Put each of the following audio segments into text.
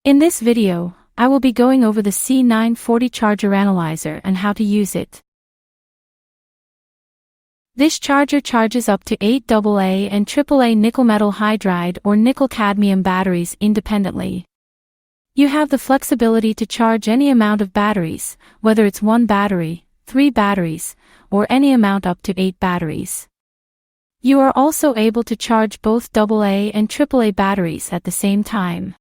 In this video, I will be going over the C940 Charger-Analyzer and how to use it. This charger charges up to 8 AA and AAA nickel-metal hydride or nickel-cadmium batteries independently. You have the flexibility to charge any amount of batteries, whether it's 1 battery, 3 batteries, or any amount up to 8 batteries. You are also able to charge both AA and AAA batteries at the same time.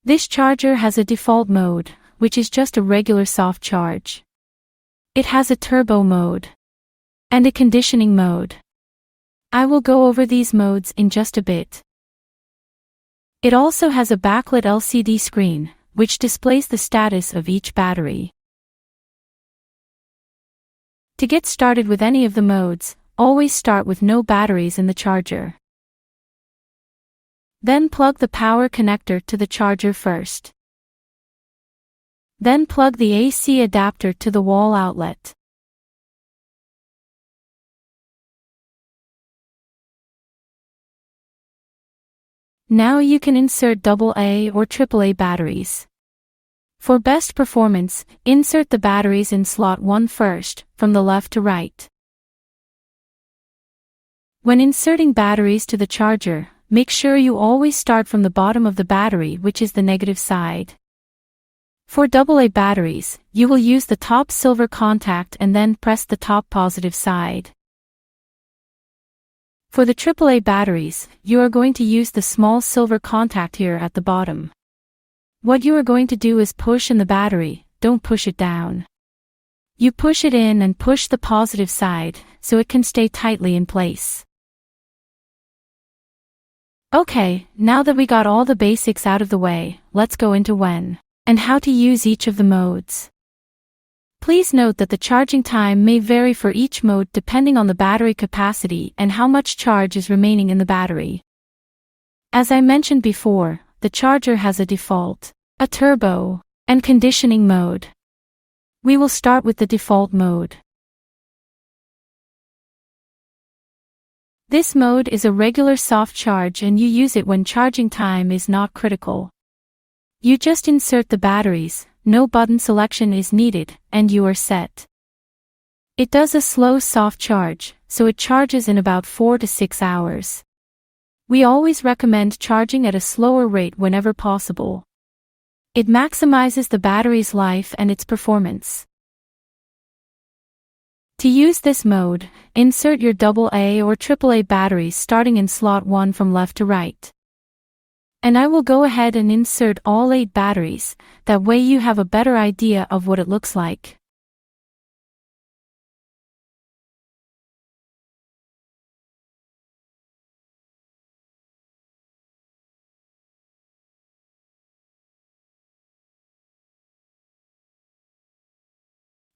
This charger has a default mode, which is just a regular soft charge. It has a turbo mode and a conditioning mode. I will go over these modes in just a bit. It also has a backlit LCD screen, which displays the status of each battery. To get started with any of the modes, always start with no batteries in the charger. Then plug the power connector to the charger first. Then plug the AC adapter to the wall outlet. Now you can insert AA or AAA batteries. For best performance, insert the batteries in slot 1 first, from the left to right. When inserting batteries to the charger, make sure you always start from the bottom of the battery, which is the negative side. For AA batteries, you will use the top silver contact and then press the top positive side. For the AAA batteries, you are going to use the small silver contact here at the bottom. What you are going to do is push in the battery, don't push it down. You push it in and push the positive side, so it can stay tightly in place. Okay, now that we got all the basics out of the way, let's go into when and how to use each of the modes. Please note that the charging time may vary for each mode depending on the battery capacity and how much charge is remaining in the battery. As I mentioned before, the charger has a default, a turbo, and conditioning mode. We will start with the default mode. This mode is a regular soft charge and you use it when charging time is not critical. You just insert the batteries, no button selection is needed, and you are set. It does a slow soft charge, so it charges in about 4 to 6 hours. We always recommend charging at a slower rate whenever possible. It maximizes the battery's life and its performance. To use this mode, insert your AA or AAA batteries starting in slot 1 from left to right. And I will go ahead and insert all 8 batteries, that way you have a better idea of what it looks like.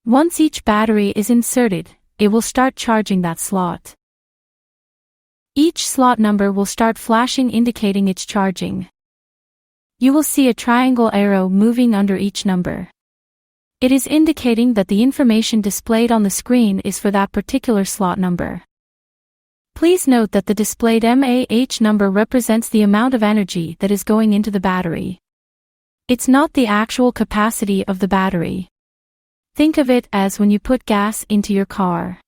Once each battery is inserted, it will start charging that slot. Each slot number will start flashing indicating it's charging. You will see a triangle arrow moving under each number. It is indicating that the information displayed on the screen is for that particular slot number. Please note that the displayed MAH number represents the amount of energy that is going into the battery. It's not the actual capacity of the battery. Think of it as when you put gas into your car.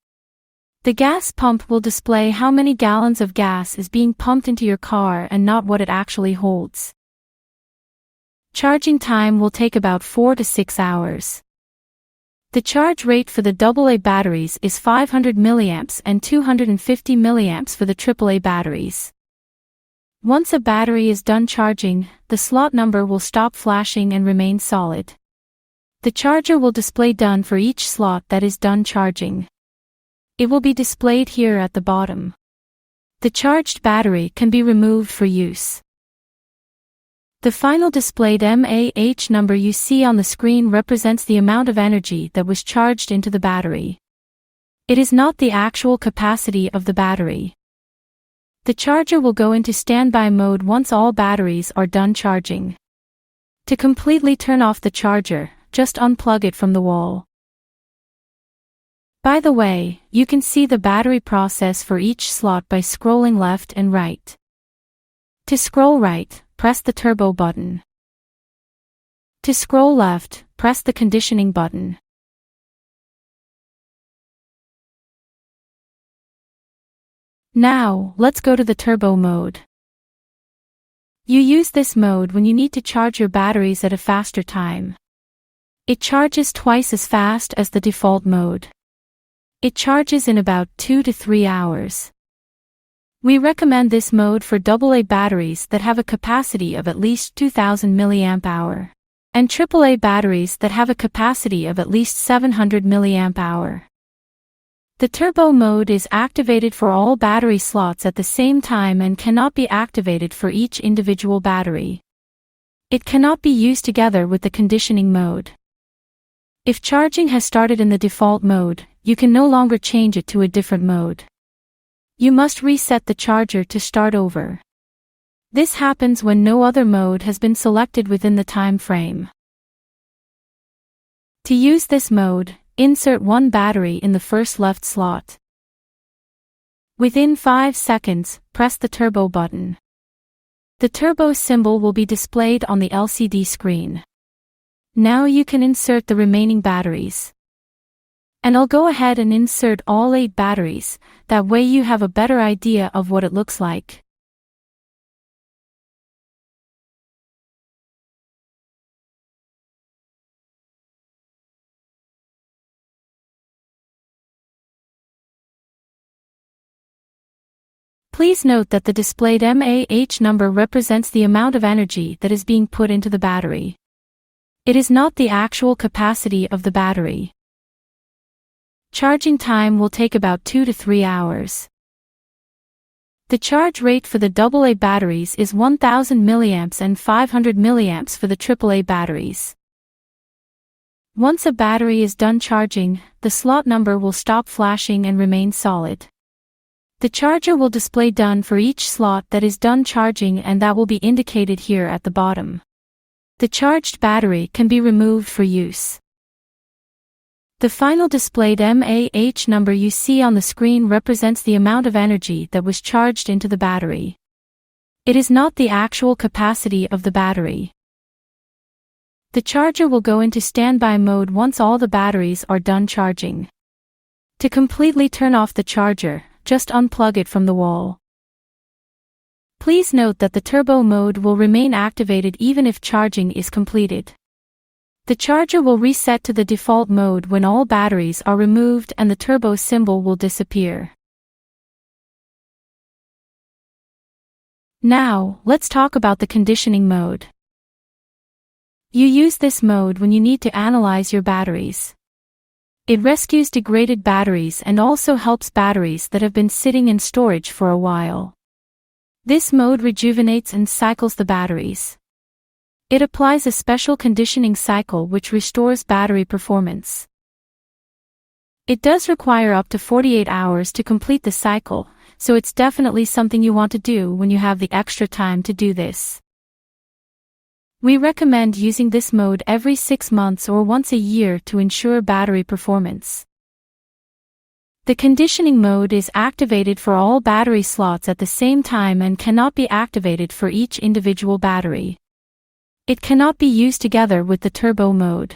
The gas pump will display how many gallons of gas is being pumped into your car and not what it actually holds. Charging time will take about 4 to 6 hours. The charge rate for the AA batteries is 500 mA and 250 mA for the AAA batteries. Once a battery is done charging, the slot number will stop flashing and remain solid. The charger will display done for each slot that is done charging. It will be displayed here at the bottom. The charged battery can be removed for use. The final displayed MAH number you see on the screen represents the amount of energy that was charged into the battery. It is not the actual capacity of the battery. The charger will go into standby mode once all batteries are done charging. To completely turn off the charger, just unplug it from the wall. By the way, you can see the battery process for each slot by scrolling left and right. To scroll right, press the turbo button. To scroll left, press the conditioning button. Now, let's go to the turbo mode. You use this mode when you need to charge your batteries at a faster time. It charges twice as fast as the default mode. It charges in about 2 to 3 hours. We recommend this mode for AA batteries that have a capacity of at least 2000 mAh, and AAA batteries that have a capacity of at least 700 mAh. The turbo mode is activated for all battery slots at the same time and cannot be activated for each individual battery. It cannot be used together with the conditioning mode. If charging has started in the default mode, you can no longer change it to a different mode. You must reset the charger to start over. This happens when no other mode has been selected within the time frame. To use this mode, insert one battery in the first left slot. Within 5 seconds, press the turbo button. The turbo symbol will be displayed on the LCD screen. Now you can insert the remaining batteries. And I'll go ahead and insert all 8 batteries, that way you have a better idea of what it looks like. Please note that the displayed MAH number represents the amount of energy that is being put into the battery. It is not the actual capacity of the battery. Charging time will take about 2 to 3 hours. The charge rate for the AA batteries is 1000 mA and 500 mA for the AAA batteries. Once a battery is done charging, the slot number will stop flashing and remain solid. The charger will display done for each slot that is done charging, and that will be indicated here at the bottom. The charged battery can be removed for use. The final displayed MAH number you see on the screen represents the amount of energy that was charged into the battery. It is not the actual capacity of the battery. The charger will go into standby mode once all the batteries are done charging. To completely turn off the charger, just unplug it from the wall. Please note that the turbo mode will remain activated even if charging is completed. The charger will reset to the default mode when all batteries are removed and the turbo symbol will disappear. Now, let's talk about the conditioning mode. You use this mode when you need to analyze your batteries. It rescues degraded batteries and also helps batteries that have been sitting in storage for a while. This mode rejuvenates and cycles the batteries. It applies a special conditioning cycle which restores battery performance. It does require up to 48 hours to complete the cycle, so it's definitely something you want to do when you have the extra time to do this. We recommend using this mode every 6 months or once a year to ensure battery performance. The conditioning mode is activated for all battery slots at the same time and cannot be activated for each individual battery. It cannot be used together with the turbo mode.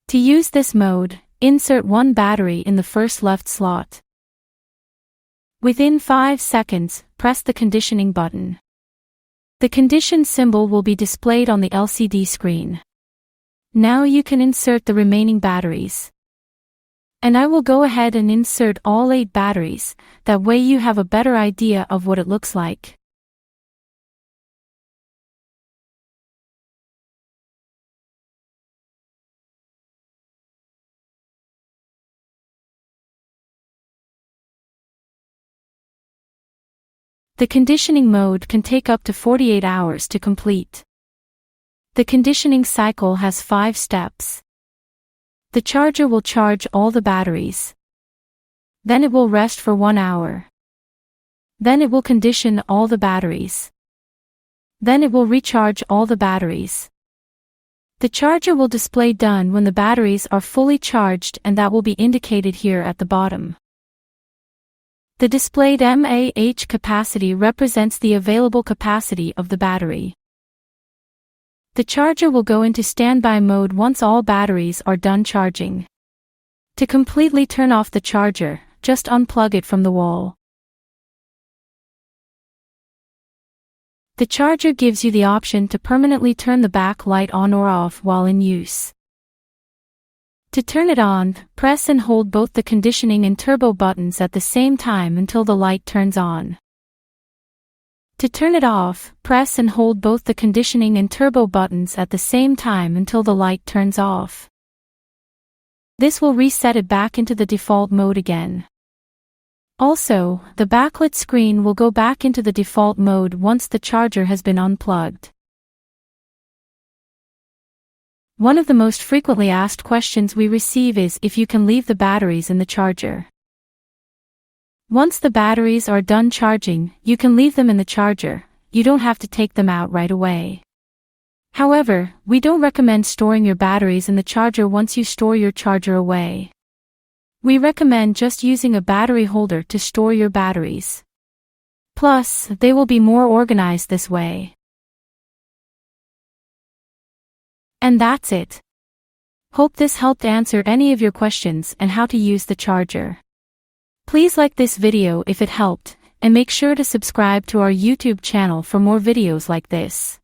To use this mode, insert one battery in the first left slot. Within 5 seconds, press the conditioning button. The condition symbol will be displayed on the LCD screen. Now you can insert the remaining batteries. And I will go ahead and insert all 8 batteries, that way you have a better idea of what it looks like. The conditioning mode can take up to 48 hours to complete. The conditioning cycle has 5 steps. The charger will charge all the batteries. Then it will rest for 1 hour. Then it will condition all the batteries. Then it will recharge all the batteries. The charger will display done when the batteries are fully charged, and that will be indicated here at the bottom. The displayed mAh capacity represents the available capacity of the battery. The charger will go into standby mode once all batteries are done charging. To completely turn off the charger, just unplug it from the wall. The charger gives you the option to permanently turn the back light on or off while in use. To turn it on, press and hold both the conditioning and turbo buttons at the same time until the light turns on. To turn it off, press and hold both the conditioning and turbo buttons at the same time until the light turns off. This will reset it back into the default mode again. Also, the backlit screen will go back into the default mode once the charger has been unplugged. One of the most frequently asked questions we receive is if you can leave the batteries in the charger. Once the batteries are done charging, you can leave them in the charger. You don't have to take them out right away. However, we don't recommend storing your batteries in the charger once you store your charger away. We recommend just using a battery holder to store your batteries. Plus, they will be more organized this way. And that's it. Hope this helped answer any of your questions and how to use the charger. Please like this video if it helped, and make sure to subscribe to our YouTube channel for more videos like this.